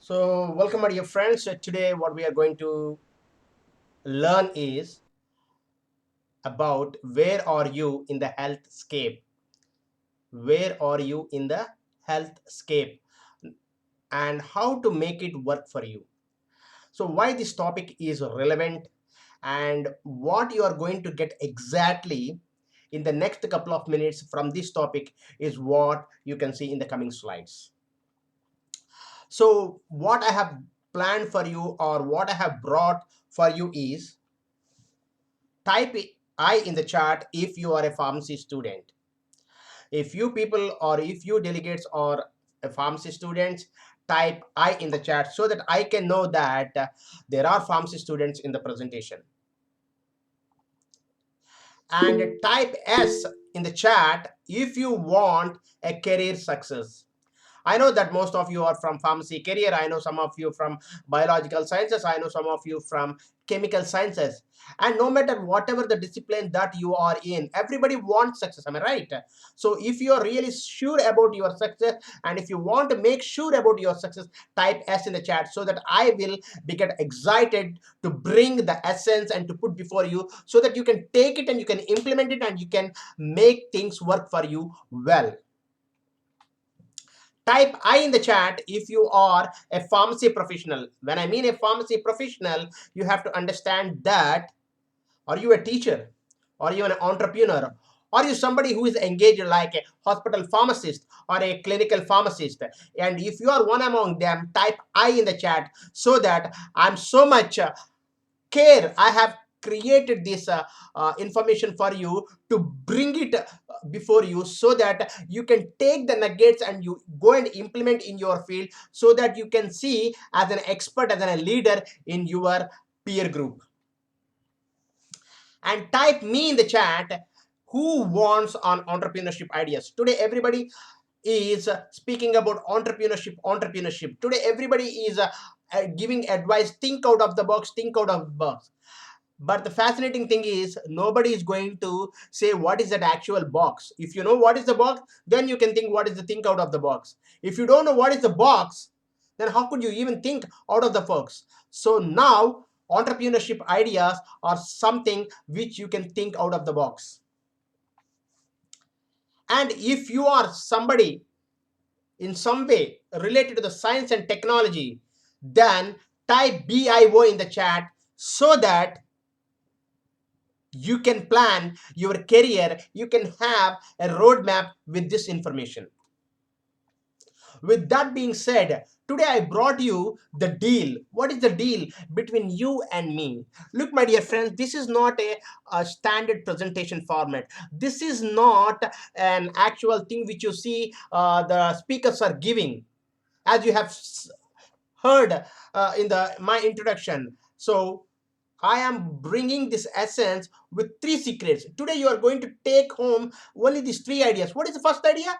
So, welcome, my dear friends. Today, what we are going to learn is about where are you in the healthscape? Where are you in the healthscape and how to make it work for you? So, why this topic is relevant and what you are going to get exactly in the next couple of minutes from this topic is what you can see in the coming slides. So, what I have planned for you or what I have brought for you is type I in the chat if you are a pharmacy student. If you people or if you delegates are a pharmacy students, type I in the chat so that I can know that there are pharmacy students in the presentation. And type S in the chat if you want a career success. I know that most of you are from pharmacy career. I know some of you from biological sciences. I know some of you from chemical sciences. And no matter whatever the discipline that you are in, everybody wants success. Am I right? So if you are really sure about your success and if you want to make sure about your success, type S in the chat so that I will get excited to bring the essence and to put before you so that you can take it and you can implement it and you can make things work for you well. Type I in the chat if you are a pharmacy professional. When I mean a pharmacy professional, you have to understand that are you a teacher? Are you an entrepreneur? Are you somebody who is engaged like a hospital pharmacist or a clinical pharmacist? And if you are one among them, type I in the chat so that I'm so much care I have created this information for you to bring it before you so that you can take the nuggets and you go and implement in your field so that you can see as an expert, as a leader in your peer group. And type me in the chat who wants on entrepreneurship ideas. Today everybody is speaking about entrepreneurship. Today everybody is giving advice, think out of the box, think out of the box. But the fascinating thing is nobody is going to say what is that actual box. If you know what is the box, then you can think what is the think out of the box. If you don't know what is the box, then how could you even think out of the box? So now entrepreneurship ideas are something which you can think out of the box. And if you are somebody in some way related to the science and technology, then type BIO in the chat so that you can plan your career, you can have a roadmap with this information. With that being said, today I brought you the deal. What is the deal between you and me? Look, my dear friends, this is not a standard presentation format. This is not an actual thing which you see the speakers are giving, as you have heard in my introduction. So I am bringing this essence with three secrets. Today you are going to take home only these three ideas. What is the first idea?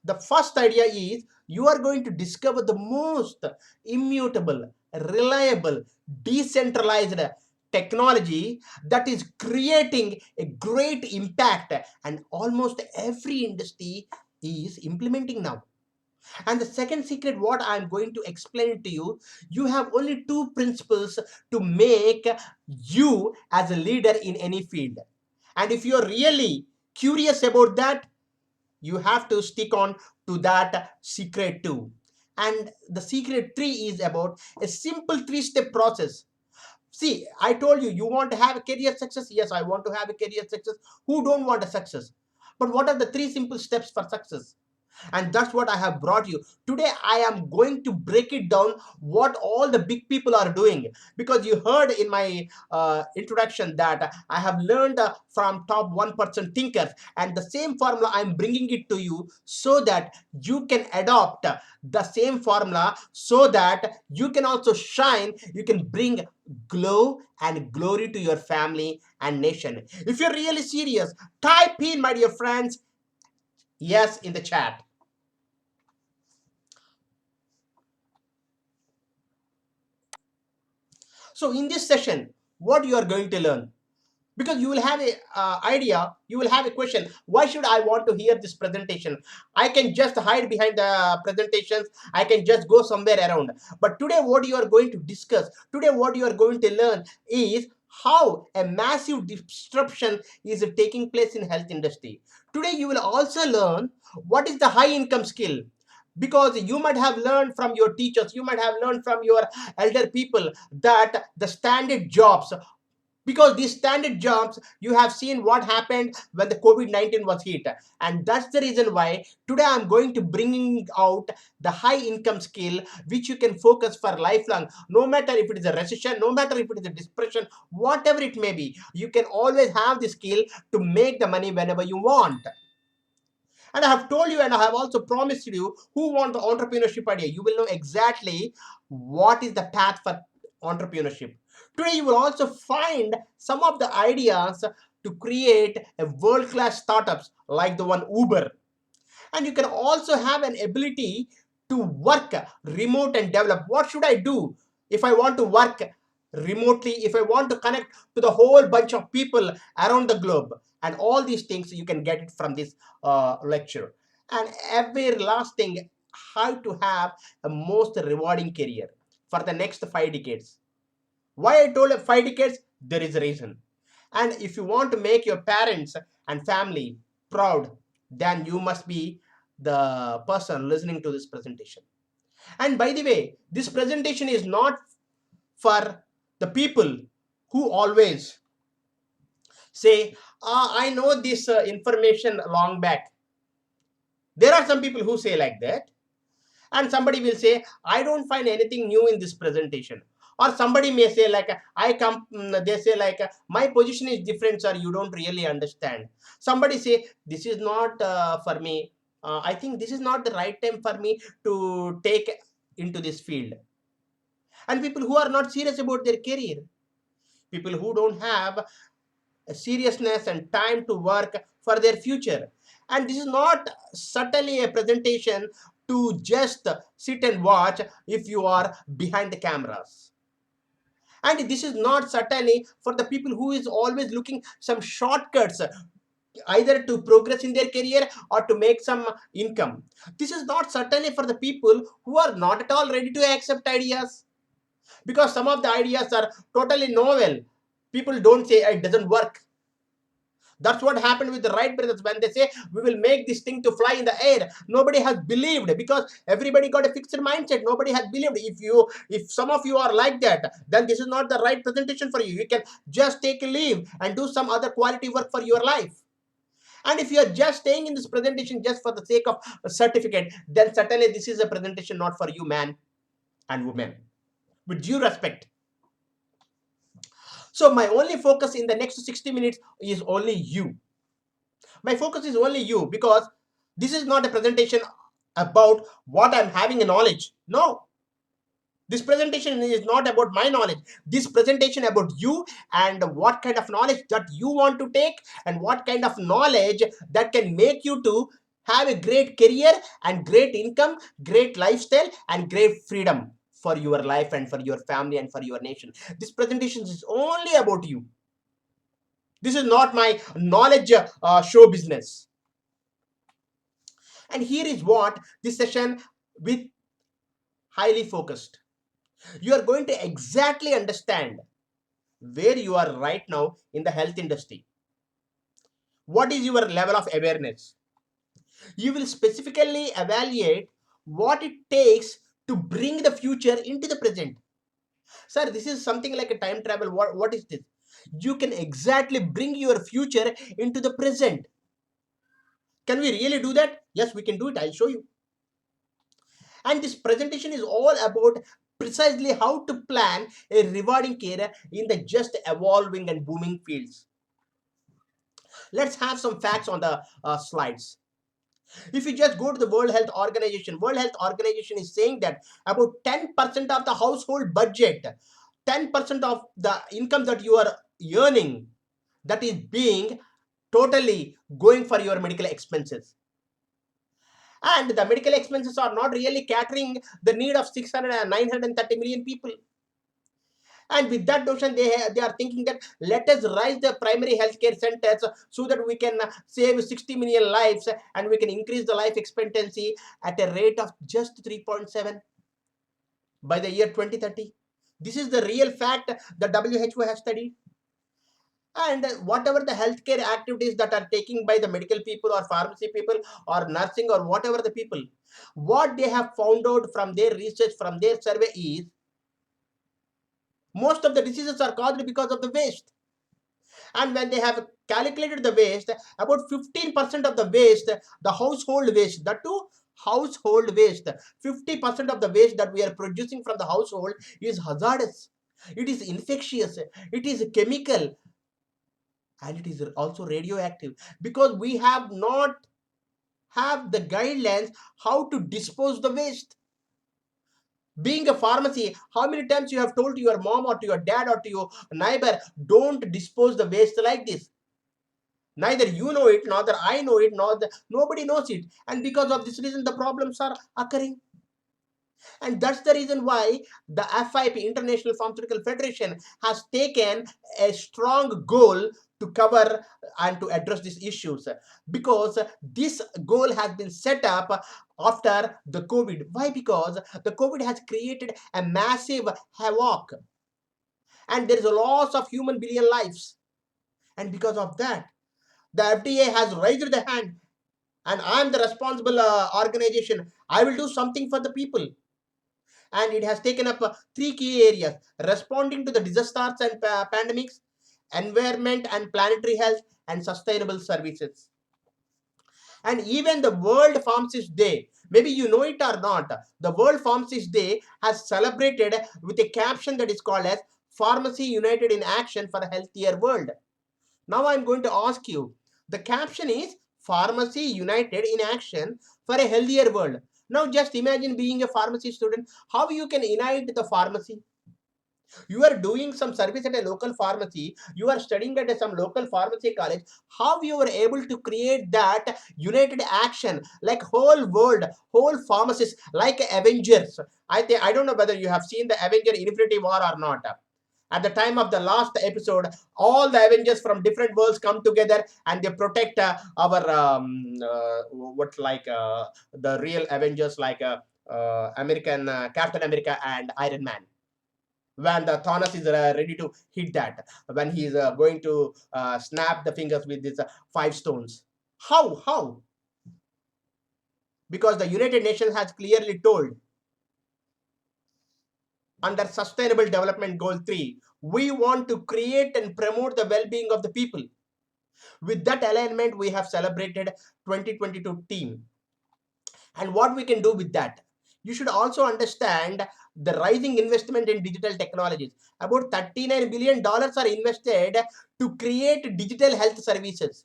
The first idea is you are going to discover the most immutable, reliable, decentralized technology that is creating a great impact and almost every industry is implementing now. And the second secret, what I'm going to explain to you, you have only two principles to make you as a leader in any field. And if you're really curious about that, you have to stick on to that secret too. And the secret three is about a simple three-step process. See, I told you, you want to have a career success. Yes, I want to have a career success. Who don't want a success? But what are the three simple steps for success? And that's what I have brought you today. I am going to break it down what all the big people are doing, because you heard in my introduction that I have learned from top 1% thinkers, and the same formula I'm bringing it to you so that you can adopt the same formula so that you can also shine, you can bring glow and glory to your family and nation. If you're really serious, type in, my dear friends, yes in the chat. So in this session, what you are going to learn? because you will have a idea, you will have a question, why should I want to hear this presentation? I can just hide behind the presentations, I can just go somewhere around. But today what you are going to discuss, today what you are going to learn is how a massive disruption is taking place in health industry. Today you will also learn what is the high income skill, because you might have learned from your teachers, you might have learned from your elder people that the standard jobs, because these standard jobs, you have seen what happened when the COVID-19 was hit. And that's the reason why today I'm going to bring out the high income skill which you can focus for lifelong. No matter if it is a recession, no matter if it is a depression, whatever it may be, you can always have the skill to make the money whenever you want. And I have told you, and I have also promised you, who want the entrepreneurship idea, you will know exactly what is the path for entrepreneurship. Today, you will also find some of the ideas to create a world-class startups like the one Uber. And you can also have an ability to work remote and develop. What should I do if I want to work remotely, if I want to connect to the whole bunch of people around the globe? And all these things you can get it from this lecture. And every last thing, how to have a most rewarding career for the next 5 decades. Why I told 5 decades? There is a reason. And if you want to make your parents and family proud, then you must be the person listening to this presentation. And by the way, this presentation is not for the people who always say, I know this information long back. There are some people who say like that. And somebody will say, I don't find anything new in this presentation. Or somebody may say like, they say like, my position is different, sir, you don't really understand. Somebody say, this is not for me. I think this is not the right time for me to take into this field. And people who are not serious about their career, people who don't have a seriousness and time to work for their future. And this is not certainly a presentation to just sit and watch if you are behind the cameras. And this is not certainly for the people who is always looking some shortcuts, either to progress in their career or to make some income. This is not certainly for the people who are not at all ready to accept ideas, because some of the ideas are totally novel. People don't say it doesn't work. That's what happened with the Wright brothers when they say we will make this thing to fly in the air. Nobody has believed because everybody got a fixed mindset. Nobody has believed. If some of you are like that, then this is not the right presentation for you. You can just take a leave and do some other quality work for your life. And if you are just staying in this presentation just for the sake of a certificate, then certainly this is a presentation not for you, man and woman. With due respect. So my only focus in the next 60 minutes is only you. My focus is only you, because this is not a presentation about what I'm having a knowledge. No, this presentation is not about my knowledge. This presentation about you and what kind of knowledge that you want to take, and what kind of knowledge that can make you to have a great career and great income, great lifestyle and great freedom for your life and for your family and for your nation. This presentation is only about you. This is not my knowledge show business. And here is what this session with highly focused. You are going to exactly understand where you are right now in the health industry. What is your level of awareness? You will specifically evaluate what it takes to bring the future into the present. Sir, this is something like a time travel. What is this? You can exactly bring your future into the present. Can we really do that? Yes, we can do it. I'll show you. And this presentation is all about precisely how to plan a rewarding career in the just evolving and booming fields. Let's have some facts on the slides. If you just go to the World Health Organization is saying that about 10% of the household budget, 10% of the income that you are earning, that is being totally going for your medical expenses. And the medical expenses are not really catering the need of 600 and 930 million people. And with that notion, they are thinking that let us rise the primary healthcare centers so that we can save 60 million lives and we can increase the life expectancy at a rate of just 3.7 by the year 2030. This is the real fact the WHO has studied. And whatever the healthcare activities that are taken by the medical people or pharmacy people or nursing or whatever the people, what they have found out from their research, from their survey is most of the diseases are caused because of the waste. And when they have calculated the waste, about 15% of the waste, the household waste, the two household waste, 50% of the waste that we are producing from the household is hazardous. It is infectious. It is chemical, and it is also radioactive, because we have not have the guidelines how to dispose the waste. Being a pharmacy, how many times you have told to your mom or to your dad or to your neighbor, don't dispose the waste like this? Neither you know it, neither I know it, nobody knows it, and because of this reason the problems are occurring. And that's the reason why the FIP, International Pharmaceutical Federation, has taken a strong goal to cover and to address these issues, because this goal has been set up after the COVID. Why? Because the COVID has created a massive havoc and there is a loss of human billion lives. And because of that, the FDA has raised the hand, and I am the responsible organization. I will do something for the people. And it has taken up three key areas: responding to the disasters and pandemics, environment and planetary health, and sustainable services. And even the World Pharmacist Day, maybe you know it or not, the World Pharmacist Day has celebrated with a caption that is called as Pharmacy United in Action for a Healthier World. Now I'm going to ask you, the caption is Pharmacy United in Action for a Healthier World. Now just imagine being a pharmacy student, how you can unite the pharmacy. You are doing some service at a local pharmacy, you are studying at some local pharmacy college, how you were able to create that united action, like whole world, whole pharmacists, like Avengers. I don't know whether you have seen the Avenger Infinity War or not. At the time of the last episode, all the Avengers from different worlds come together and they protect our what like the real Avengers, like American Captain America and Iron Man. When the Thanos is ready to hit that, when he is going to snap the fingers with these five stones. How? Because the United Nations has clearly told, under Sustainable Development Goal 3, we want to create and promote the well-being of the people. With that alignment, we have celebrated 2022 team. And what we can do with that? You should also understand the rising investment in digital technologies. About $39 billion are invested to create digital health services.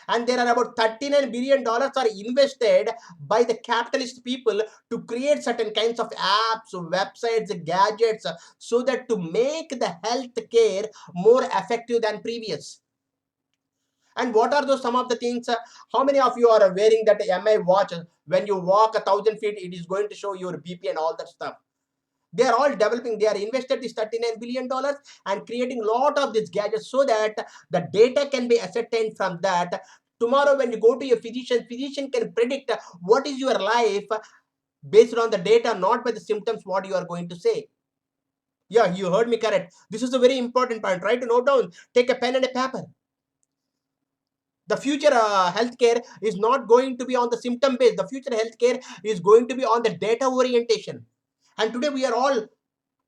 And there are about $39 billion are invested by the capitalist people to create certain kinds of apps, websites, gadgets, so that to make the health care more effective than previous. And what are those some of the things? How many of you are wearing that MI watch? When you walk 1,000 feet, it is going to show your BP and all that stuff. They are all developing. They are invested this $39 billion and creating a lot of these gadgets so that the data can be ascertained from that. Tomorrow, when you go to your physician can predict what is your life based on the data, not by the symptoms what you are going to say. Yeah, you heard me correct. This is a very important point. Try to note down. Take a pen and a paper. The future healthcare is not going to be on the symptom base. The future healthcare is going to be on the data orientation. And today we are all,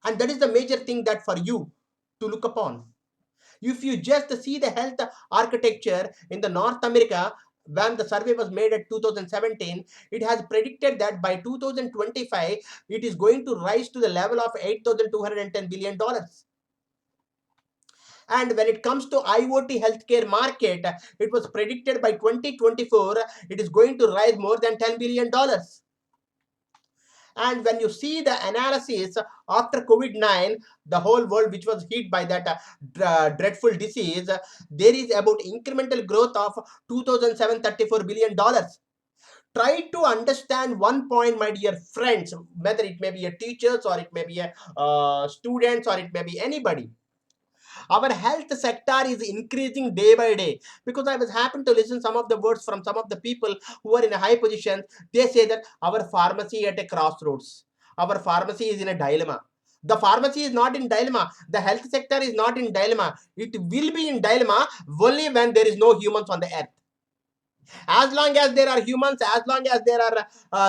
and that is the major thing that for you to look upon. If you just see the health architecture in the North America, when the survey was made at 2017, it has predicted that by 2025, it is going to rise to the level of $8,210 billion. And when it comes to IoT healthcare market, it was predicted by 2024, it is going to rise more than $10 billion. And when you see the analysis after COVID-19, the whole world which was hit by that dreadful disease, there is about incremental growth of $2,734 billion. Try to understand one point, my dear friends, whether it may be a teachers or it may be a students or it may be anybody. Our health sector is increasing day by day, because I was happen to listen some of the words from some of the people who are in a high position. They say that our pharmacy at a crossroads, our pharmacy is in a dilemma. The pharmacy is not in dilemma, the health sector is not in dilemma. It will be in dilemma only when there is no humans on the earth. As long as there are humans, as long as there are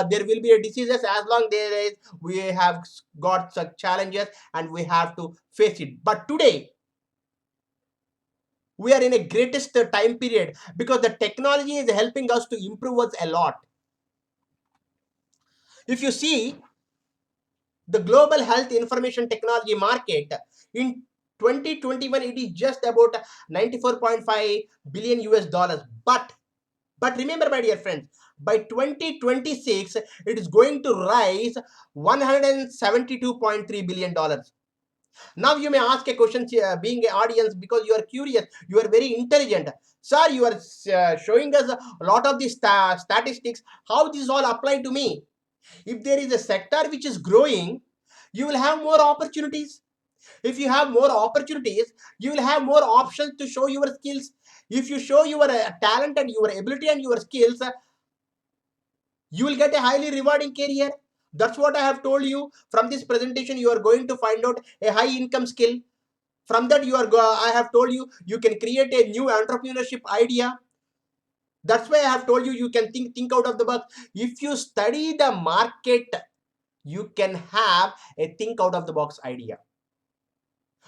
there will be a diseases, as long there is, we have got such challenges and we have to face it. But today we are in a greatest time period, because the technology is helping us to improve us a lot. If you see the global health information technology market in 2021, it is just about 94.5 billion US dollars. But remember, my dear friends, by 2026 it is going to rise 172.3 billion dollars. Now you may ask a question, being an audience, because you are curious, you are very intelligent. Sir, you are showing us a lot of these statistics. How this all apply to me? If there is a sector which is growing, you will have more opportunities. If you have more opportunities, you will have more options to show your skills. If you show your talent and your ability and your skills, you will get a highly rewarding career. That's what I have told you. From this presentation, you are going to find out a high income skill. From that, I have told you, you can create a new entrepreneurship idea. That's why I have told you, you can think out of the box. If you study the market, you can have a think out of the box idea.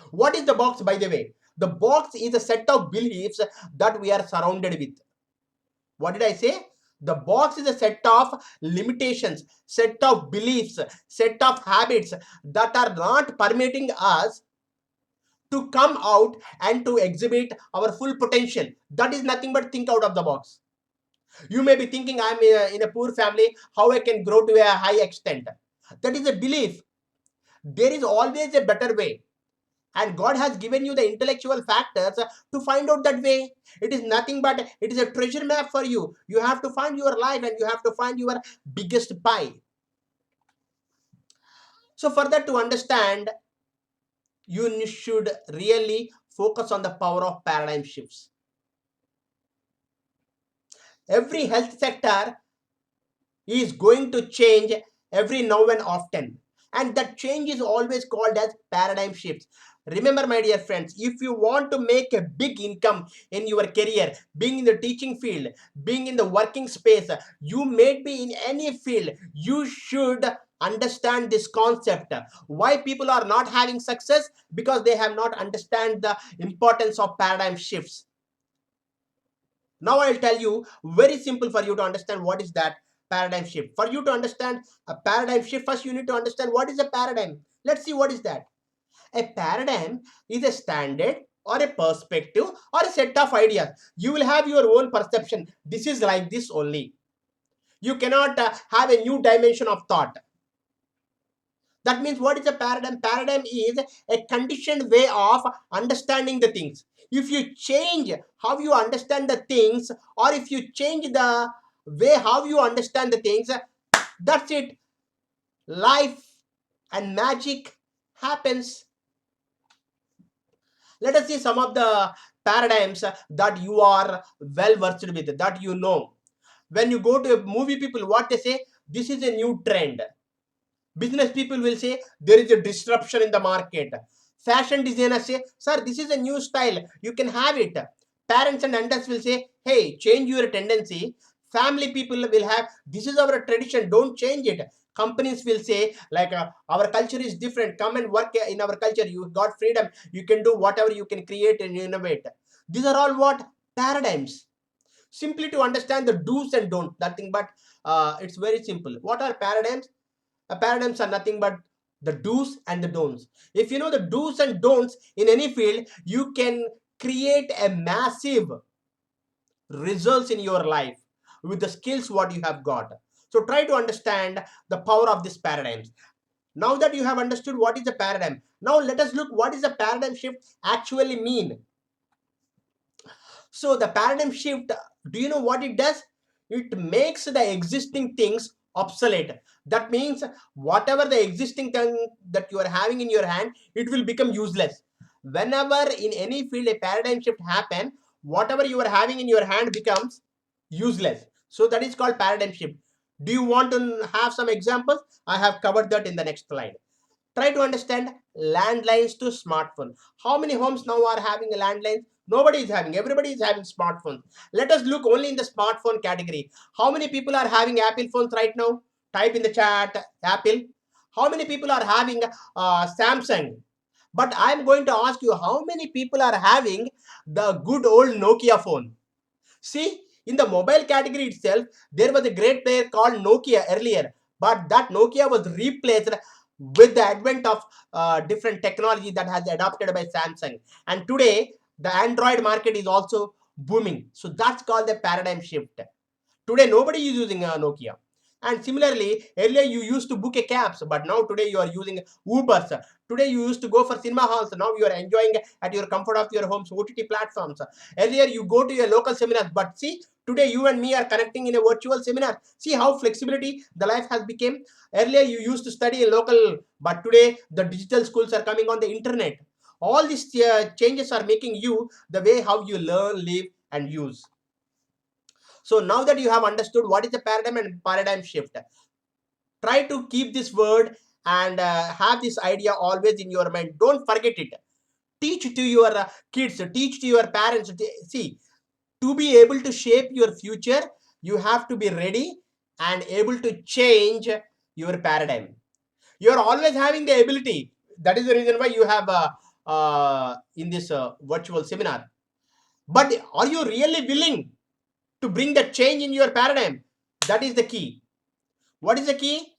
What is the box, by the way? The box is a set of beliefs that we are surrounded with. What did I say? The box is a set of limitations, set of beliefs, set of habits that are not permitting us to come out and to exhibit our full potential. That is nothing but think out of the box. You may be thinking, I'm in a poor family, how I can grow to a high extent. That is a belief. There is always a better way. And God has given you the intellectual factors to find out that way. It is nothing but it is a treasure map for you. You have to find your life and you have to find your biggest pie. So for that to understand, you should really focus on the power of paradigm shifts. Every health sector is going to change every now and often, and that change is always called as paradigm shifts. Remember, my dear friends, if you want to make a big income in your career, being in the teaching field, being in the working space, you may be in any field, you should understand this concept. Why people are not having success? Because they have not understand the importance of paradigm shifts. Now I'll tell you, very simple for you to understand what is that paradigm shift. For you to understand a paradigm shift, first you need to understand what is a paradigm. Let's see what is that. A paradigm is a standard or a perspective or a set of ideas. You will have your own perception. This is like this only. You cannot have a new dimension of thought. That means what is a paradigm? Paradigm is a conditioned way of understanding the things. If you change how you understand the things, or if you change the way how you understand the things, that's it. Life and magic happens. Let us see some of the paradigms that you are well versed with, that you know. When you go to a movie, people, what they say, this is a new trend. Business people will say there is a disruption in the market. Fashion designers say, sir, this is a new style, you can have it. Parents and elders will say, hey, change your tendency. Family people will have, this is our tradition, don't change it. Companies will say, like, our culture is different, come and work in our culture, you got freedom, you can do whatever, you can create and innovate. These are all what? Paradigms. Simply to understand the do's and don'ts, nothing but it's very simple. What are paradigms? Paradigms are nothing but the do's and the don'ts. If you know the do's and don'ts in any field, you can create a massive results in your life with the skills what you have got. So try to understand the power of these paradigms. Now that you have understood what is a paradigm, now let us look what is a paradigm shift actually mean. So the paradigm shift, do you know what it does? it makes the existing things obsolete. That means whatever the existing thing that you are having in your hand, it will become useless. Whenever in any field a paradigm shift happen, whatever you are having in your hand becomes useless. So that is called paradigm shift. Do you want to have some examples? I have covered that in the next slide. Try to understand landlines to smartphone. How many homes now are having a landline? Nobody is having. Everybody is having smartphones. Let us look only in the smartphone category. How many people are having Apple phones right now? Type in the chat Apple. How many people are having Samsung? But I'm going to ask you, how many people are having the good old Nokia phone? See, in the mobile category itself, there was a great player called Nokia earlier, but that Nokia was replaced with the advent of different technology that has adopted by Samsung. And today, the Android market is also booming. So that's called the paradigm shift. Today, nobody is using Nokia. And similarly, earlier you used to book a cabs, but now today you are using Ubers. Today you used to go for cinema halls. Now you are enjoying at your comfort of your homes, OTT platforms. Earlier you go to your local seminars, but see, today you and me are connecting in a virtual seminar. See how flexibility the life has become. Earlier you used to study a local, but today the digital schools are coming on the internet. All these changes are making you the way how you learn, live, and use. So now that you have understood what is the paradigm and paradigm shift, try to keep this word and have this idea always in your mind. Don't forget it. Teach to your kids, teach to your parents. See, to be able to shape your future, you have to be ready and able to change your paradigm. You are always having the ability. That is the reason why you have in this virtual seminar. But are you really willing to bring that change in your paradigm? That is the key. What is the key?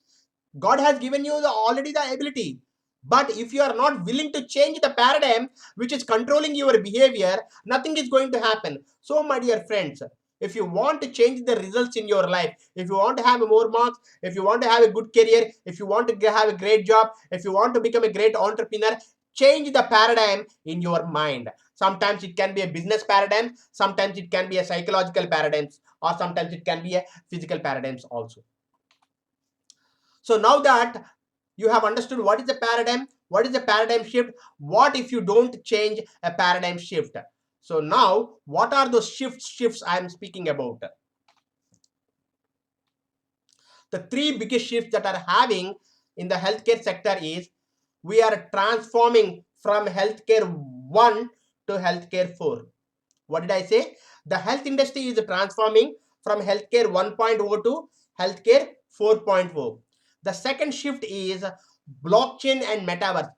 God has given you already the ability. But if you are not willing to change the paradigm which is controlling your behavior, nothing is going to happen. So, my dear friends, if you want to change the results in your life, if you want to have more marks, if you want to have a good career, if you want to have a great job, if you want to become a great entrepreneur, change the paradigm in your mind. Sometimes it can be a business paradigm, sometimes it can be a psychological paradigm, or sometimes it can be a physical paradigms also. So now that you have understood what is the paradigm, what is the paradigm shift, what if you don't change a paradigm shift? So now, what are those shifts I am speaking about? The three biggest shifts that are having in the healthcare sector is we are transforming from healthcare 1 to healthcare 4. What did I say? The health industry is transforming from healthcare 1.0 to healthcare 4.0. The second shift is blockchain and metaverse.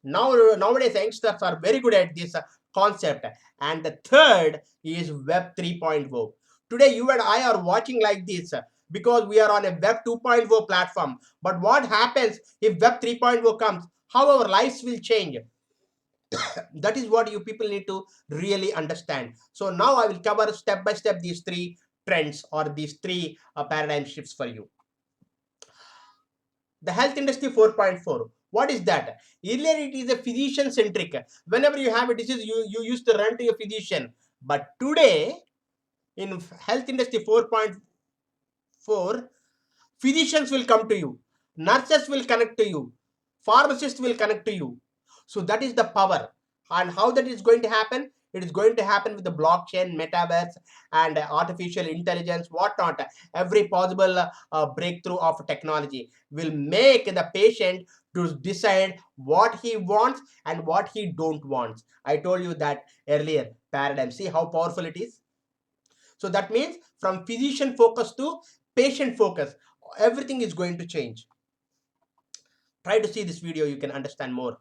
Nowadays, youngsters are very good at this concept. And the third is Web 3.0. Today, you and I are watching like this because we are on a Web 2.0 platform. But what happens if Web 3.0 comes? How our lives will change? That is what you people need to really understand. So now I will cover step by step these three trends or these three paradigm shifts for you. The health industry 4.4. What is that? Earlier it is a physician centric. Whenever you have a disease, you used to run to your physician. But today in health industry 4.4, physicians will come to you, nurses will connect to you, pharmacists will connect to you. So that is the power. And how that is going to happen? It is going to happen with the blockchain, metaverse, and artificial intelligence, whatnot. Every possible breakthrough of technology will make the patient to decide what he wants and what he don't want. I told you that earlier paradigm. See how powerful it is? So that means from physician focus to patient focus, everything is going to change. Try to see this video, you can understand more.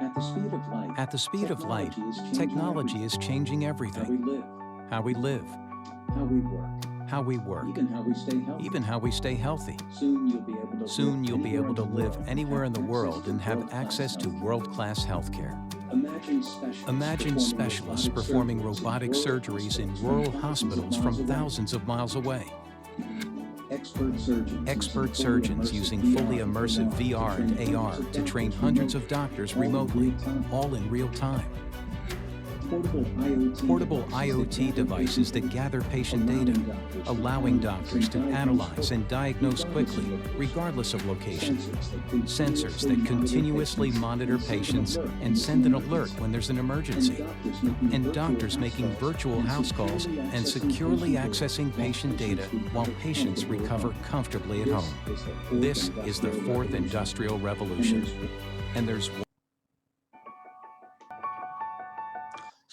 At the speed of light, technology is changing everything. How we live, how we work, even how we stay healthy. Soon you'll be able to live anywhere in the world and have access to world-class healthcare. Imagine specialists performing robotic surgeries in rural hospitals from thousands of miles away. Expert surgeons using fully immersive VR and AR to train hundreds of doctors remotely, all in real time. Portable IoT devices that gather patient data, allowing doctors to analyze and diagnose quickly, regardless of location. Sensors that continuously monitor patients and send an alert when there's an emergency. And doctors making virtual house calls and securely accessing patient data while patients recover comfortably at home. This is the fourth industrial revolution. And there's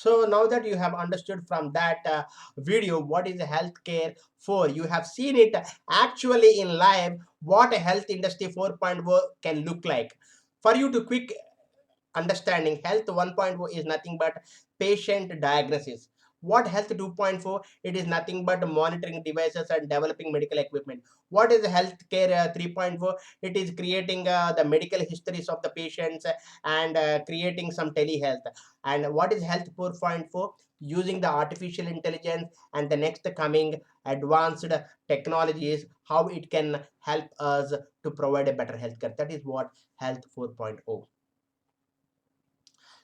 So now that you have understood from that video what is healthcare for, you have seen it actually in live what a health industry 4.0 can look like. For you to quick understanding, health 1.0 is nothing but patient diagnosis. What health 2.4? It is nothing but monitoring devices and developing medical equipment. What is healthcare 3.4? It is creating the medical histories of the patients and creating some telehealth. And what is health 4.4? Using the artificial intelligence and the next coming advanced technologies, how it can help us to provide a better healthcare. That is what health 4.0.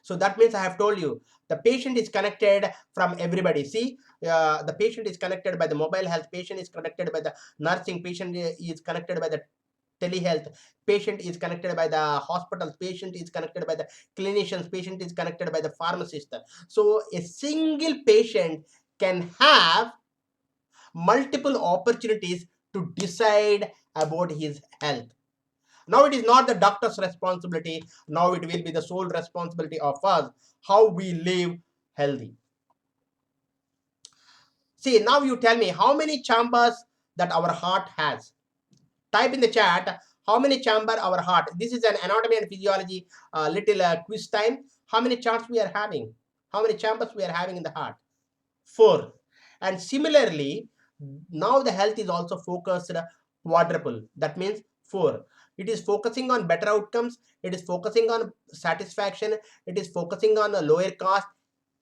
So that means I have told you the patient is connected from everybody. See, the patient is connected by the mobile health, patient is connected by the nursing, patient is connected by the telehealth, patient is connected by the hospitals, patient is connected by the clinicians, patient is connected by the pharmacist. So a single patient can have multiple opportunities to decide about his health. Now it is not the doctor's responsibility. Now it will be the sole responsibility of us how we live healthy. See, now you tell me how many chambers that our heart has. Type in the chat how many chamber our heart. This is an anatomy and physiology little quiz time. How many chambers we are having? How many chambers we are having in the heart? 4. And similarly, now the health is also focused quadruple. That means 4. It is focusing on better outcomes. It is focusing on satisfaction. It is focusing on a lower cost.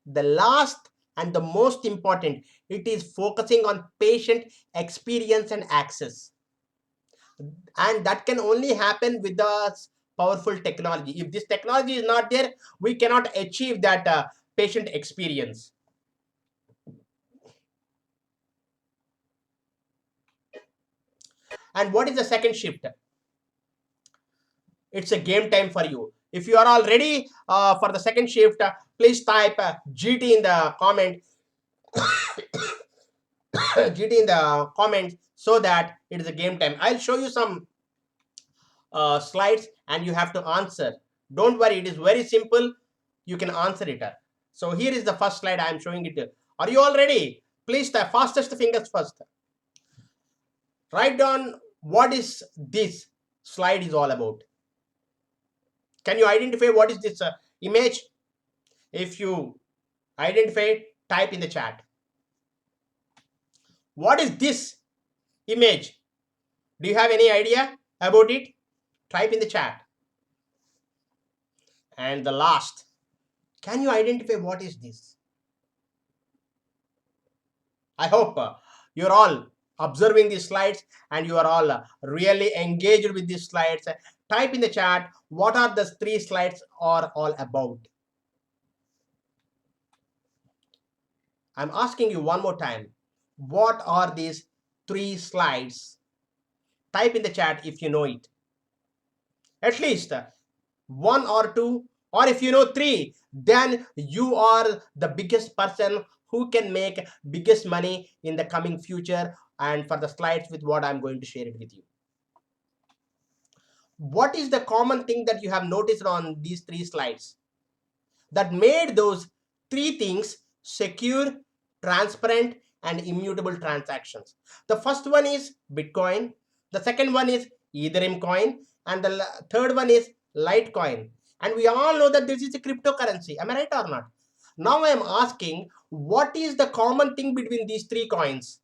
The last and the most important, it is focusing on patient experience and access. And that can only happen with the powerful technology. If this technology is not there, we cannot achieve that patient experience. And what is the second shift? It's a game time for you. If you are all ready for the second shift, please type GT in the comment. GT in the comments so that it is a game time. I'll show you some slides and you have to answer. Don't worry, it is very simple. You can answer it. So here is the first slide I am showing it. Are you all ready? Please the fastest fingers first. Write down what is this slide is all about. Can you identify what is this image? If you identify, type in the chat. What is this image? Do you have any idea about it? Type in the chat. And the last, can you identify what is this? I hope you're all observing these slides and you are all really engaged with these slides. Type in the chat what are the 3 slides are all about. I'm asking you one more time. What are these 3 slides? Type in the chat if you know it. At least 1 or 2, or if you know 3, then you are the biggest person who can make biggest money in the coming future. And for the slides with what I'm going to share it with you. What is the common thing that you have noticed on these 3 slides that made those 3 things secure, transparent, and immutable transactions? The first one is Bitcoin. The second one is Ethereum coin. And the third one is Litecoin. And we all know that this is a cryptocurrency. Am I right or not? Now I am asking, what is the common thing between these 3 coins?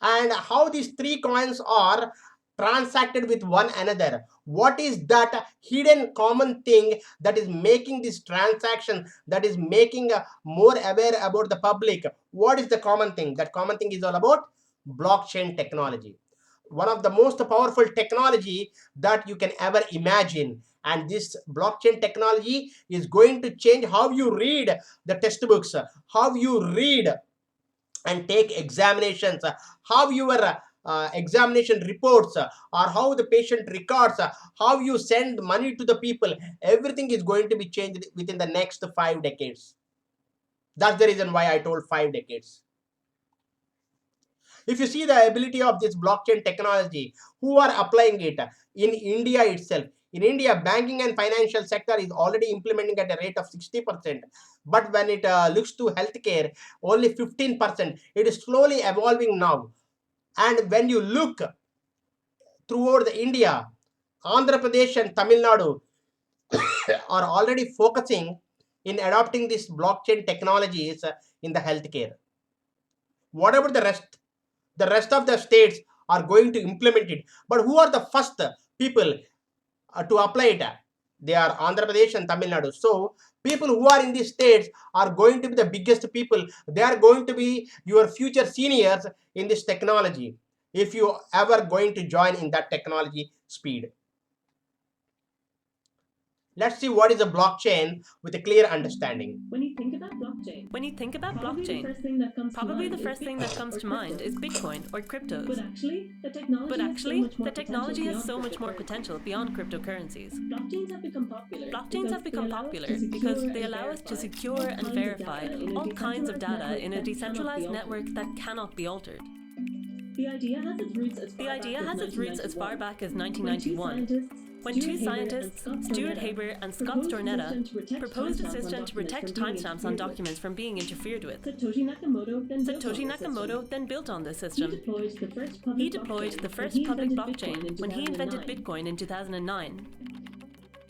And how these 3 coins are transacted with one another? What is that hidden common thing that is making this transaction, that is making more aware about the public? What is the common thing? That common thing is all about blockchain technology. one of the most powerful technology that you can ever imagine. And this blockchain technology is going to change how you read the textbooks, how you read and take examinations, how your examination reports, or how the patient records, how you send money to the people. Everything is going to be changed within the next 5 decades. That's the reason why I told 5 decades. If you see the ability of this blockchain technology, who are applying it in India itself. In India, banking and financial sector is already implementing at a rate of 60%. But when it looks to healthcare, only 15%. It is slowly evolving now. And when you look throughout the India, Andhra Pradesh and Tamil Nadu are already focusing in adopting these blockchain technologies in the healthcare. Whatever the rest of the states are going to implement it. But who are the first people to apply it? They are Andhra Pradesh and Tamil Nadu. So people who are in these states are going to be the biggest people. They are going to be your future seniors in this technology, if you ever going to join in that technology speed. Let's see what is a blockchain with a clear understanding. When you think about blockchain, probably the first thing that comes to mind is Bitcoin or cryptos. But actually, the technology has so much more potential beyond cryptocurrencies. Blockchains have become popular because they allow us to secure and verify all kinds of data in a decentralized network that cannot be altered. The idea has its roots as far back as 1991, when two scientists, Stuart Haber and Scott Stornetta, proposed a system to protect timestamps on documents from being interfered with. Satoshi Nakamoto then built on this system. He deployed the first public blockchain when he invented Bitcoin in 2009.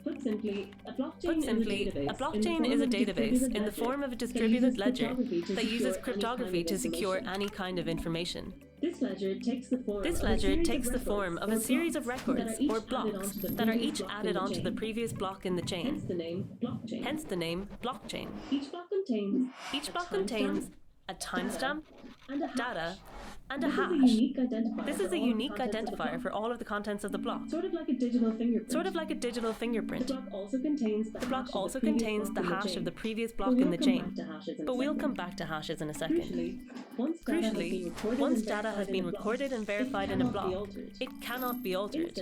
Put simply, a blockchain is a database in the form of a distributed ledger that uses cryptography to secure any kind of information. This ledger takes the form of a series of records or blocks that are each added onto the previous block in the chain. Hence the name blockchain. Each block contains a timestamp, data, and a hash. This is a unique identifier for all of the contents of the block. Sort of like a digital fingerprint. The block also contains the hash of the previous block in the chain. But we'll come back to hashes in a second. Crucially, once data has been recorded and verified in a block, it cannot be altered.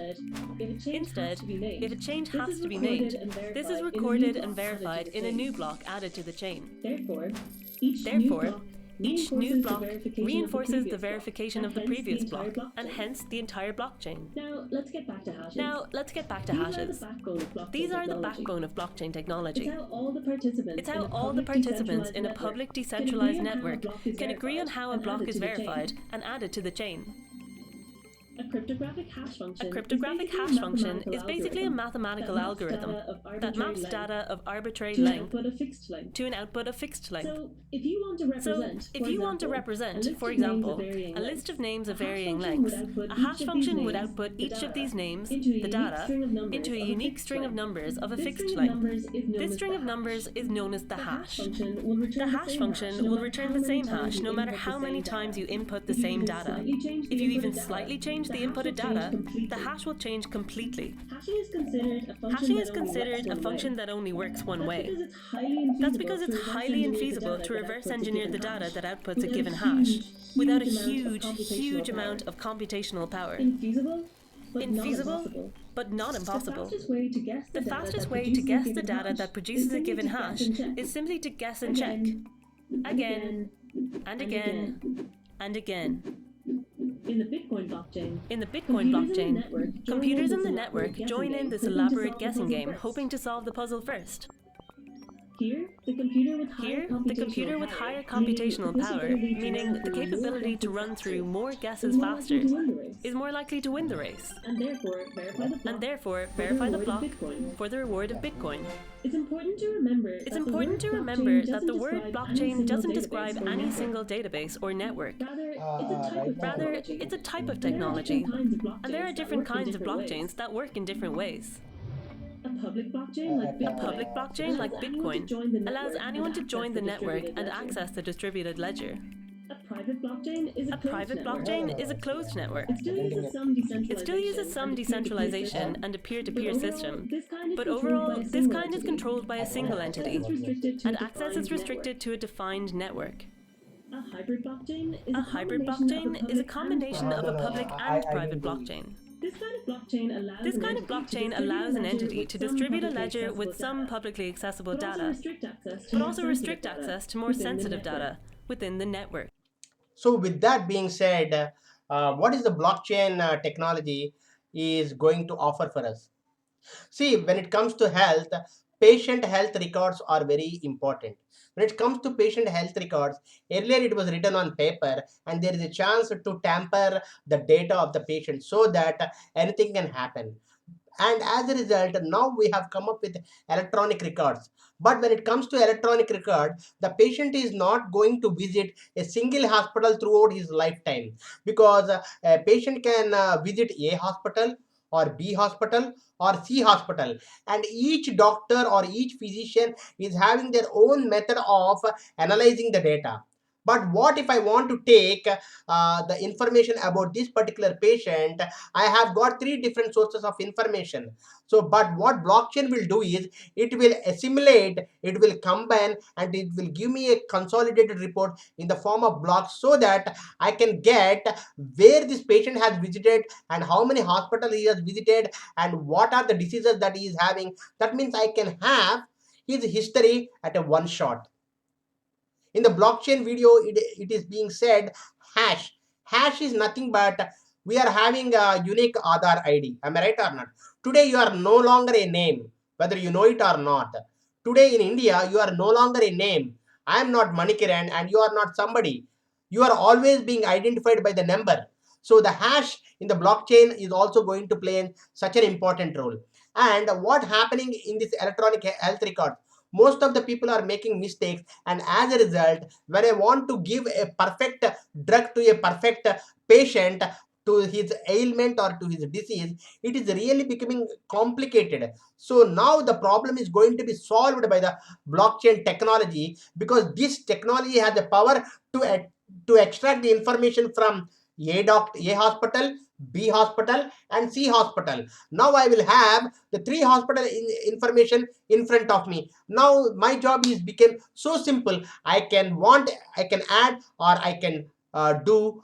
Instead, if a change has to be made, this is recorded and verified in a new block added to the chain. Therefore, each new block reinforces the verification of the previous block, and hence the entire blockchain. Now, let's get back to hashes. These are the backbone of blockchain technology. It's how all the participants in a public decentralized network can agree on how a block is verified and added to the chain. A cryptographic hash function is basically a mathematical algorithm that maps data of arbitrary length to an output of fixed length. So, if you want to represent, for example, a list of names of varying lengths, a hash function would output each of these names, the data, into a unique string of numbers of a fixed length. This string of numbers is known as the hash. The hash function will return the same hash no matter how many times you input the same data. If you even slightly change the inputted data, the hash will change completely. Hashing is considered a function that only works one way. That's because it's highly infeasible to reverse engineer the data that outputs a given hash without a huge amount of computational power. Infeasible, but not impossible. The fastest way to guess the data that produces a given hash is simply to guess and check. Again, and again, and again. In the Bitcoin blockchain, computers in the network join in this elaborate guessing game, hoping to solve the puzzle first. Here, the computer with higher computational power, meaning the capability to run through more guesses faster, is more likely to win the race, and therefore verify the block for the reward of Bitcoin. It's important to remember that the word blockchain doesn't describe any single database or network. Rather, it's a type of technology, and there are different kinds of blockchains that work in different ways. A public blockchain like Bitcoin allows anyone to join the network and access the distributed ledger. A A private blockchain is a closed network. It still uses some decentralization and a peer to peer system, but overall, this kind is controlled by a single entity, and access is restricted to a defined network. A hybrid blockchain is a combination of a public and private blockchain. This kind of blockchain allows an entity to distribute a ledger with some publicly accessible data, but also restrict access to more sensitive data within the network. So with that being said, what is the blockchain technology is going to offer for us? See, when it comes to health, patient health records are very important. When it comes to patient health records, earlier it was written on paper and there is a chance to tamper the data of the patient so that anything can happen. And as a result, now we have come up with electronic records. But when it comes to electronic record, the patient is not going to visit a single hospital throughout his lifetime, because a patient can visit A hospital or B hospital or C hospital, and each doctor or each physician is having their own method of analyzing the data. But what if I want to take the information about this particular patient? I have got three different sources of information. So, but what blockchain will do is it will assimilate, it will combine, and it will give me a consolidated report in the form of blocks so that I can get where this patient has visited and how many hospitals he has visited and what are the diseases that he is having. That means I can have his history at a one shot. In the blockchain video, it is being said hash. Hash is nothing but we are having a unique Aadhaar ID. Am I right or not? Today you are no longer a name, whether you know it or not. Today in India, you are no longer a name. I am not Manikiran and you are not somebody. You are always being identified by the number. So the hash in the blockchain is also going to play such an important role. And what happening in this electronic health record? Most of the people are making mistakes, and as a result, when I want to give a perfect drug to a perfect patient to his ailment or to his disease, it is really becoming complicated. So now the problem is going to be solved by the blockchain technology, because this technology has the power to extract the information from a hospital, B hospital, and C hospital. Now I will have the three hospital information in front of me. Now my job is became so simple. I can add or I can do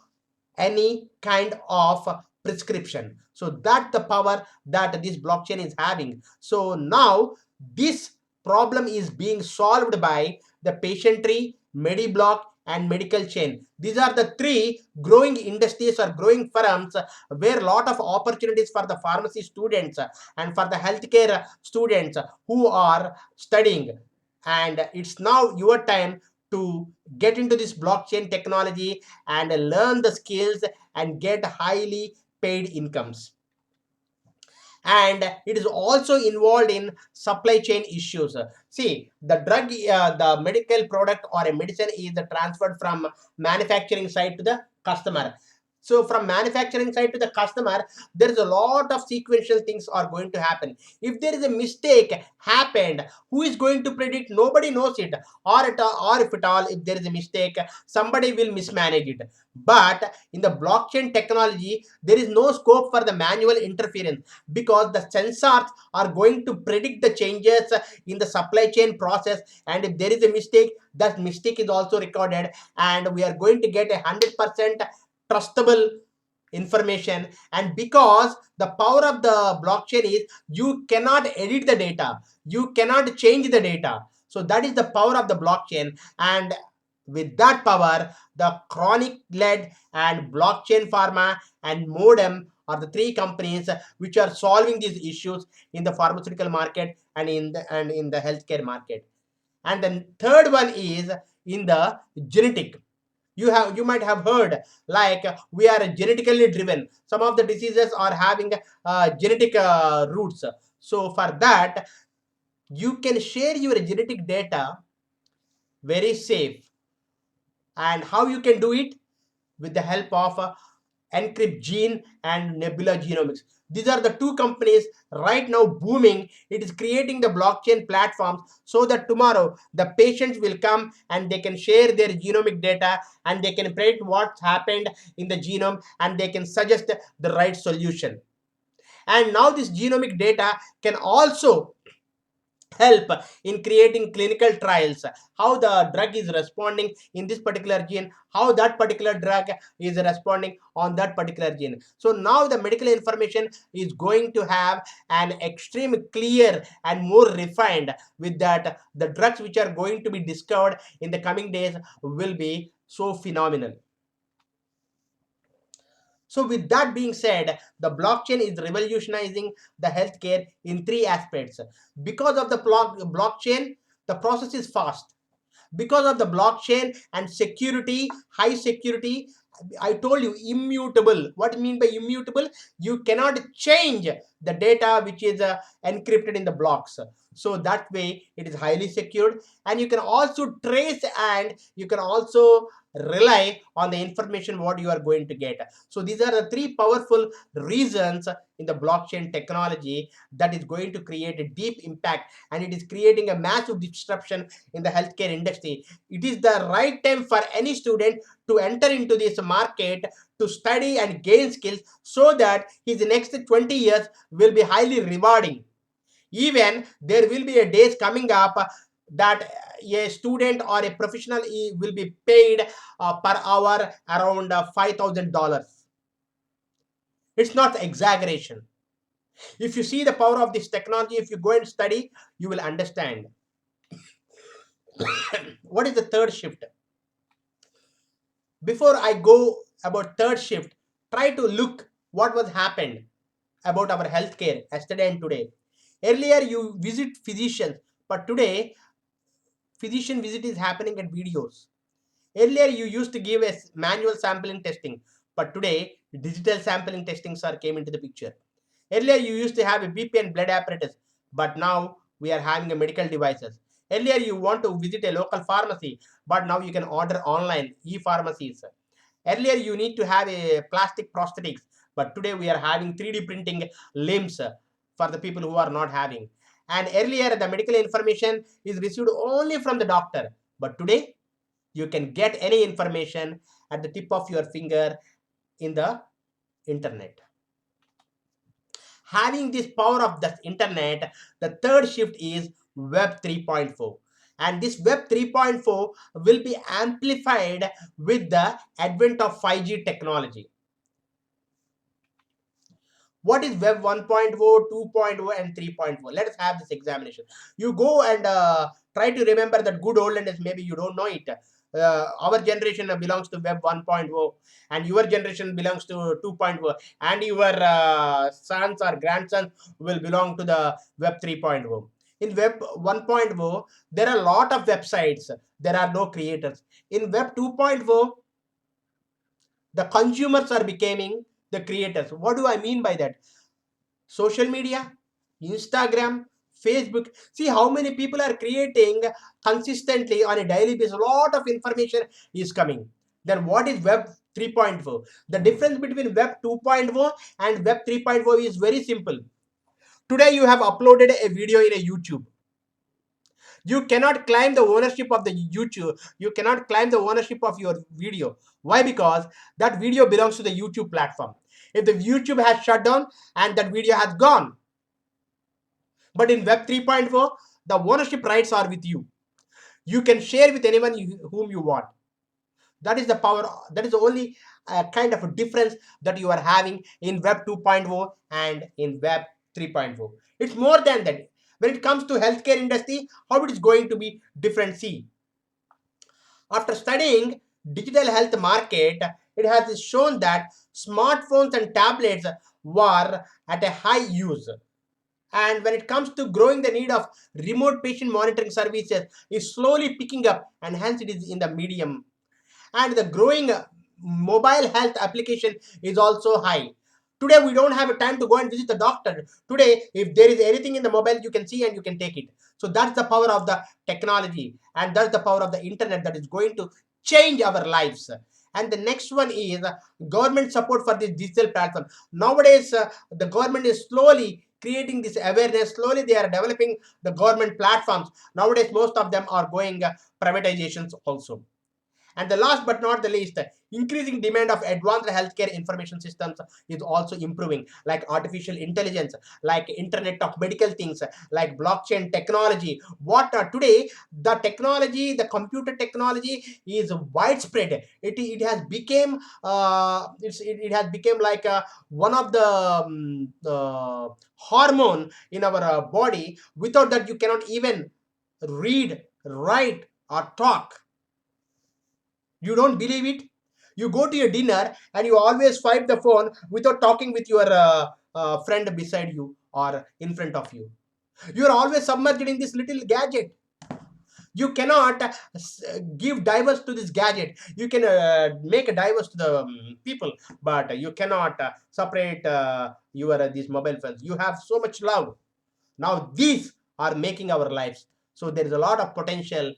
any kind of prescription. So that the power that this blockchain is having. So now this problem is being solved by the patient tree, mediblock, and medical chain. These are the three growing industries or growing firms where a lot of opportunities for the pharmacy students and for the healthcare students who are studying. And it's now your time to get into this blockchain technology and learn the skills and get highly paid incomes. And it is also involved in supply chain issues. See, the drug, the medical product or a medicine is transferred from manufacturing side to the customer. So from manufacturing side to the customer, there is a lot of sequential things are going to happen. If there is a mistake happened, who is going to predict? Nobody knows it. Or if at all, if there is a mistake, somebody will mismanage it. But in the blockchain technology, there is no scope for the manual interference, because the sensors are going to predict the changes in the supply chain process. And if there is a mistake, that mistake is also recorded, and we are going to get 100% trustable information. And because the power of the blockchain is you cannot edit the data, you cannot change the data. So that is the power of the blockchain. And with that power, the chronic led and blockchain pharma and modem are the three companies which are solving these issues in the pharmaceutical market and in the healthcare market. And then third one is in the genetic. You might have heard, like, we are genetically driven. Some of the diseases are having genetic roots. So for that, you can share your genetic data very safe. And how you can do it? With the help of Encrypt Gene and Nebula Genomics. These are the two companies right now booming. It is creating the blockchain platforms so that tomorrow the patients will come and they can share their genomic data and they can predict what's happened in the genome and they can suggest the right solution. And now this genomic data can also help in creating clinical trials, how the drug is responding in this particular gene, how that particular drug is responding on that particular gene. So now the medical information is going to have an extreme clear and more refined, with that the drugs which are going to be discovered in the coming days will be so phenomenal. So with that being said, the blockchain is revolutionizing the healthcare in three aspects. Because of the blockchain, the process is fast. Because of the blockchain and security, high security, I told you immutable. What I mean by immutable? You cannot change the data which is encrypted in the blocks. So that way it is highly secured, and you can also trace and you can also rely on the information what you are going to get. So these are the three powerful reasons in the blockchain technology that is going to create a deep impact, and it is creating a massive disruption in the healthcare industry. It is the right time for any student to enter into this market, to study and gain skills, so that his next 20 years will be highly rewarding. Even there will be a days coming up that a student or a professional will be paid per hour around $5,000. It's not exaggeration. If you see the power of this technology, if you go and study, you will understand. What is the third shift? Before I go about third shift, try to look what was happened about our healthcare yesterday and today. Earlier you visit physicians, but today physician visit is happening at videos. Earlier you used to give a manual sampling testing, but today digital sampling testings are came into the picture. Earlier you used to have a BP and blood apparatus, but now we are having a medical devices. Earlier you want to visit a local pharmacy, but now you can order online, e-pharmacies. Earlier you need to have a plastic prosthetics, but today we are having 3D printing limbs for the people who are not having. And earlier the medical information is received only from the doctor, but today you can get any information at the tip of your finger in the internet. Having this power of the internet, the third shift is Web 3.4. And this Web 3.4 will be amplified with the advent of 5G technology. What is Web 1.0, 2.0, and 3.0? Let us have this examination. You go and try to remember that good old days. Maybe you don't know it. Our generation belongs to Web 1.0, and your generation belongs to 2.0, and your sons or grandsons will belong to the Web 3.0. In Web 1.0, there are a lot of websites. There are no creators. In Web 2.0, the consumers are becoming the creators. What do I mean by that? Social media, Instagram, Facebook. See how many people are creating consistently on a daily basis. A lot of information is coming. Then what is Web 3.0? The difference between Web 2.0 and Web 3.0 is very simple. Today you have uploaded a video in a YouTube. You cannot claim the ownership of the YouTube. You cannot claim the ownership of your video. Why? Because that video belongs to the YouTube platform. If the YouTube has shut down and that video has gone. But in Web 3.4, the ownership rights are with you. You can share with anyone whom you want. That is the power. That is the only kind of a difference that you are having in Web 2.0 and in Web 3.0. It's more than that. When it comes to healthcare industry, how it is going to be different. See, after studying digital health market, it has shown that smartphones and tablets were at a high use. And when it comes to growing, the need of remote patient monitoring services is slowly picking up, and hence it is in the medium. And the growing mobile health application is also high. Today we don't have a time to go and visit the doctor. Today if there is anything in the mobile, you can see and you can take it. So that's the power of the technology, and that's the power of the internet that is going to change our lives. And the next one is government support for this digital platform. Nowadays, the government is slowly creating this awareness. Slowly, they are developing the government platforms. Nowadays, most of them are going privatizations also. And the last but not the least, increasing demand of advanced healthcare information systems is also improving, like artificial intelligence, like internet of medical things, like blockchain technology. What today the technology, the computer technology is widespread. It has become it has become like one of the hormone in our body. Without that, you cannot even read, write, or talk. You don't believe it? You go to your dinner and you always swipe the phone without talking with your friend beside you or in front of you. You are always submerged in this little gadget. You cannot give diverse to this gadget. You can make a diverse to the people, but you cannot separate your these mobile phones. You have so much love. Now these are making our lives. So there is a lot of potential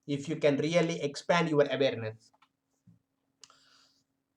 if you can really expand your awareness.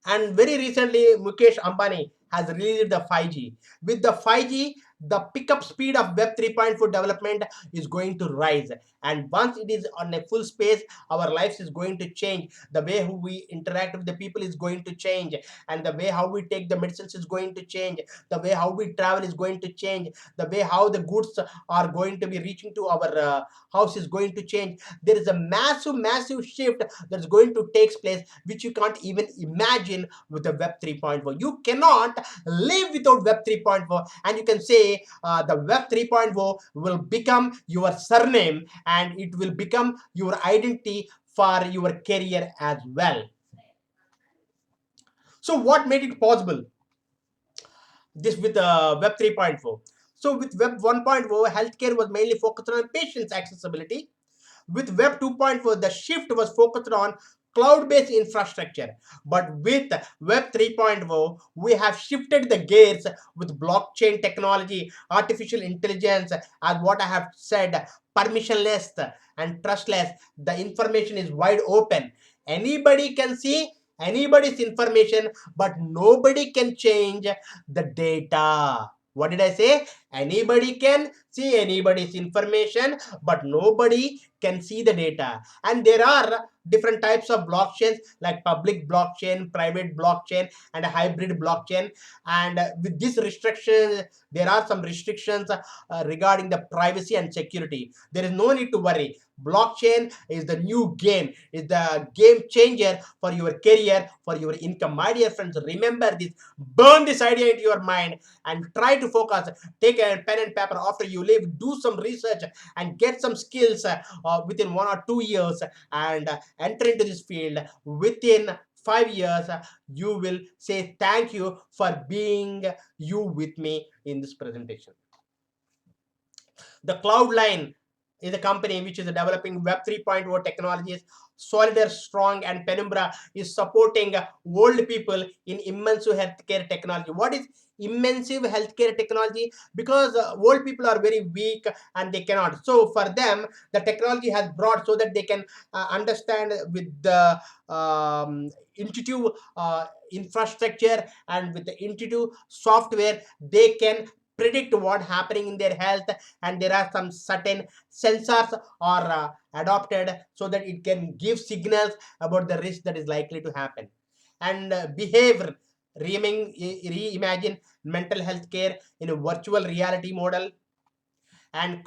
And very recently, Mukesh Ambani has released the 5G. With the 5G, the pickup speed of Web 3.4 development is going to rise. And once it is on a full space, our lives is going to change. The way how we interact with the people is going to change. And the way how we take the medicines is going to change. The way how we travel is going to change. The way how the goods are going to be reaching to our house is going to change. There is a massive, massive shift that's going to take place, which you can't even imagine with the Web 3.4. You cannot live without Web 3.4, and you can say the Web 3.4 will become your surname and it will become your identity for your career as well. So what made it possible? This with Web 3.4. So with Web 1.4, healthcare was mainly focused on patients' accessibility. With Web 2.4, the shift was focused on cloud-based infrastructure. But with Web 3.0, we have shifted the gears with blockchain technology, artificial intelligence, as what I have said, permissionless and trustless. The information is wide open. Anybody can see anybody's information, but nobody can change the data. What did I say? Anybody can see anybody's information, but nobody can see the data. And there are different types of blockchains, like public blockchain, private blockchain, and a hybrid blockchain. And with this restriction, there are some restrictions regarding the privacy and security. There is no need to worry. Blockchain is the new game, is the game changer for your career, for your income. My dear friends, remember this. Burn this idea into your mind and try to focus. Take a pen and paper after you leave, do some research and get some skills within 1 or 2 years, and enter into this field. Within 5 years, you will say thank you for being you with me in this presentation. The Cloudline is a company which is developing Web 3.0 technologies. Solidar, Strong, and Penumbra is supporting old people in immersive healthcare technology. What is immersive healthcare technology? Because old people are very weak and they cannot. So for them, the technology has brought so that they can understand with the intuitive infrastructure and with the intuitive software, they can predict what happening in their health, and there are some certain sensors are adopted so that it can give signals about the risk that is likely to happen. And behavior reimagine mental health care in a virtual reality model. And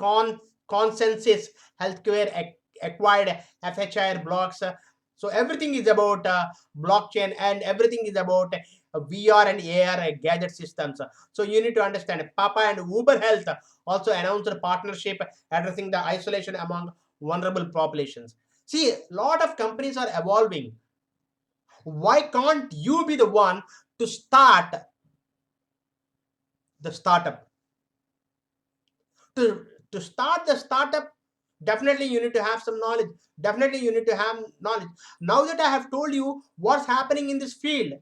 consensus healthcare acquired FHIR blocks. So everything is about blockchain, and everything is about VR and AR gadget systems. So you need to understand Papa and Uber Health also announced a partnership addressing the isolation among vulnerable populations. See, a lot of companies are evolving. Why can't you be the one to start the startup? To start the startup, definitely you need to have some knowledge. Definitely you need to have knowledge. Now that I have told you what's happening in this field,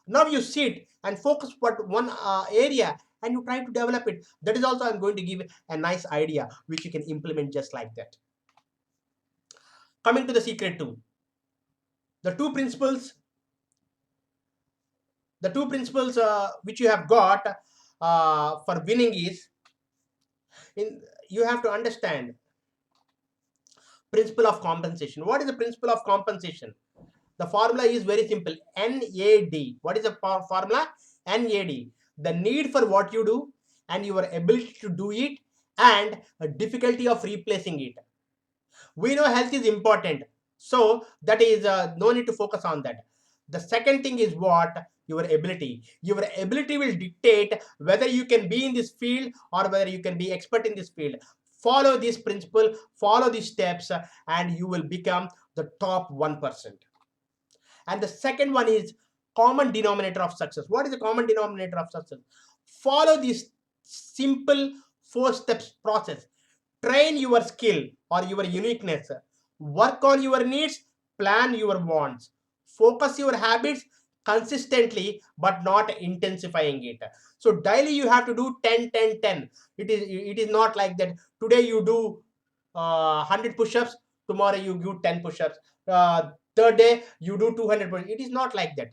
now you sit and focus what one area and you try to develop it. That is also I'm going to give a nice idea which you can implement just like that. Coming to the secret two, the two principles The two principles which you have got for winning is, you have to understand principle of compensation. What is the principle of compensation? The formula is very simple. NAD. What is the formula? NAD. The need for what you do and your ability to do it, and a difficulty of replacing it. We know health is important, so that is no need to focus on that. The second thing is what? Your ability will dictate whether you can be in this field or whether you can be expert in this field. Follow this principle, follow these steps, and you will become the top 1%. And the second one is common denominator of success. What is the common denominator of success? Follow this simple 4 steps process. Train your skill or your uniqueness. Work on your needs. Plan your wants. Focus your habits consistently but not intensifying it. So daily you have to do 10 10 10. It is not like that today you do 100 push-ups, tomorrow you do 10 push-ups, third day you do 200 push-ups. It is not like that.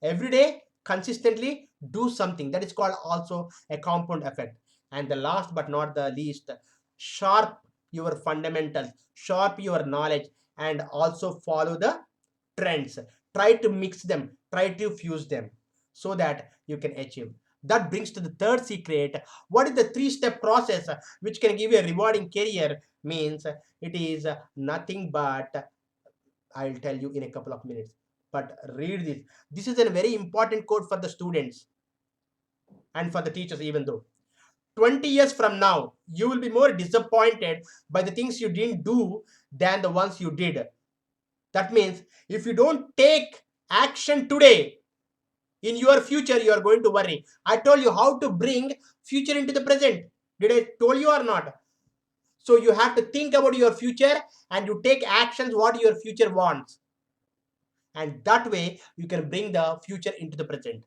Every day consistently do something. That is called also a compound effect. And the last but not the least, sharp your fundamentals, sharp your knowledge, and also follow the trends. Try to mix them, try to fuse them, so that you can achieve. That brings to the third secret. What is the 3-step process which can give you a rewarding career? Means it is nothing but, I'll tell you in a couple of minutes. But read this. This is a very important code for the students and for the teachers. Even though 20 years from now, you will be more disappointed by the things you didn't do than the ones you did. That means if you don't take action today, in your future you are going to worry. I told you how to bring future into the present. Did I told you or not? So you have to think about your future and you take actions what your future wants. And that way you can bring the future into the present.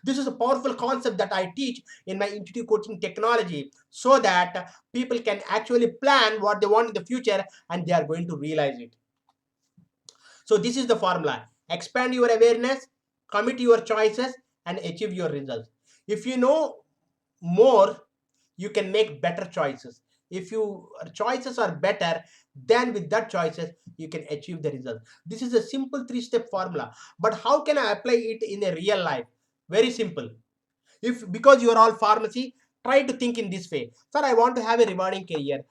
This is a powerful concept that I teach in my intuitive coaching technology, so that people can actually plan what they want in the future and they are going to realize it. So this is the formula. Expand your awareness, commit your choices, and achieve your results. If you know more, you can make better choices. If your choices are better, then with that choices you can achieve the result. This is a simple 3-step formula. But how can I apply it in a real life? Very simple. If because you are all pharmacy, try to think in this way. Sir, I want to have a rewarding career.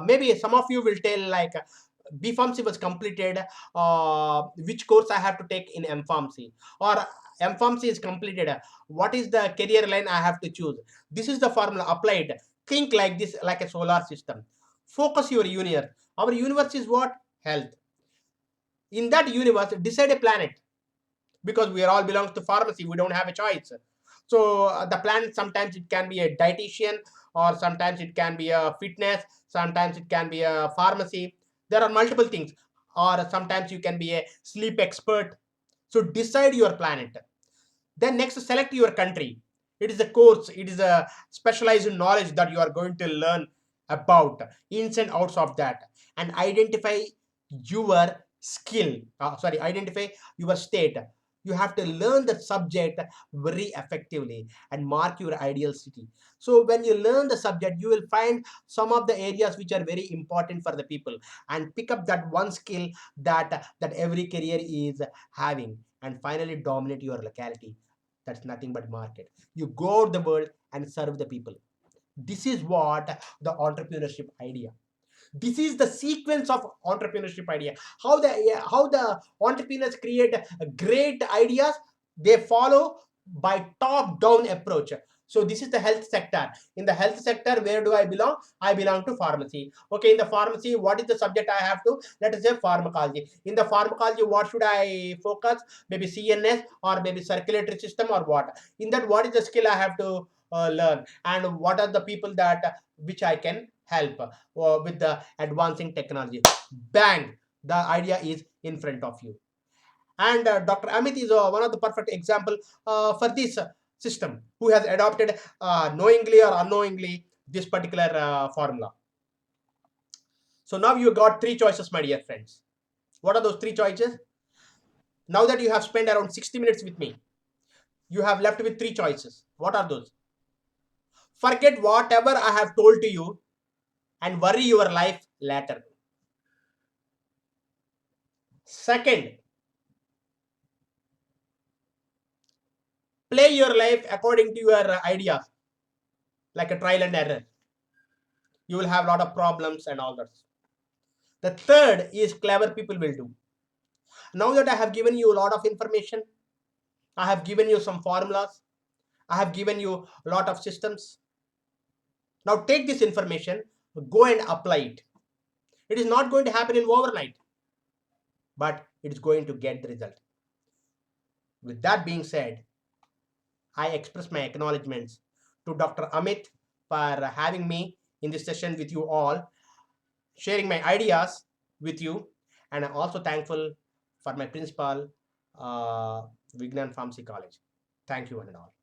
Maybe some of you will tell like B pharmacy was completed, which course I have to take in M pharmacy, or M pharmacy is completed, what is the career line I have to choose? This is the formula applied. Think like this, like a solar system. Focus your universe. Our universe is what? Health. In that universe, decide a planet, because we are all belongs to pharmacy, we don't have a choice. So the planet, sometimes it can be a dietitian, or sometimes it can be a fitness, sometimes it can be a pharmacy. There are multiple things. Or sometimes you can be a sleep expert. So decide your planet. Then next, select your country. It is a course, it is a specialized knowledge that you are going to learn about ins and outs of that. And identify your skill, identify your state. You have to learn the subject very effectively and mark your ideal city. So when you learn the subject, you will find some of the areas which are very important for the people, and pick up that one skill that every career is having, and finally dominate your locality. That's nothing but market. You go out the world and serve the people. This is what the entrepreneurship idea. This is the sequence of entrepreneurship idea. How the entrepreneurs create great ideas. They follow by top down approach. So this is the health sector. In the health sector, where do I belong? I belong to pharmacy. Okay, in the pharmacy, what is the subject I have to? Let us say pharmacology. In the pharmacology, what should I focus? Maybe CNS, or maybe circulatory system, or what? In that, what is the skill I have to learn, and what are the people that which I can help with the advancing technology? Bang, the idea is in front of you. And Dr. Amit is one of the perfect example for this system, who has adopted knowingly or unknowingly this particular formula. So now you got 3 choices, my dear friends. What are those 3 choices? Now that you have spent around 60 minutes with me, You have left with 3 choices. What are those? Forget whatever I have told to you and worry your life later. Second, play your life according to your ideas, like a trial and error. You will have a lot of problems and all that. The third is clever people will do. Now that I have given you a lot of information, I have given you some formulas, I have given you a lot of systems. Now take this information, go and apply it. It is not going to happen in overnight, but it is going to get the result. With that being said, I express my acknowledgements to Dr. Amit for having me in this session with you all, sharing my ideas with you, and I'm also thankful for my principal, Vignan Pharmacy College. Thank you one and all.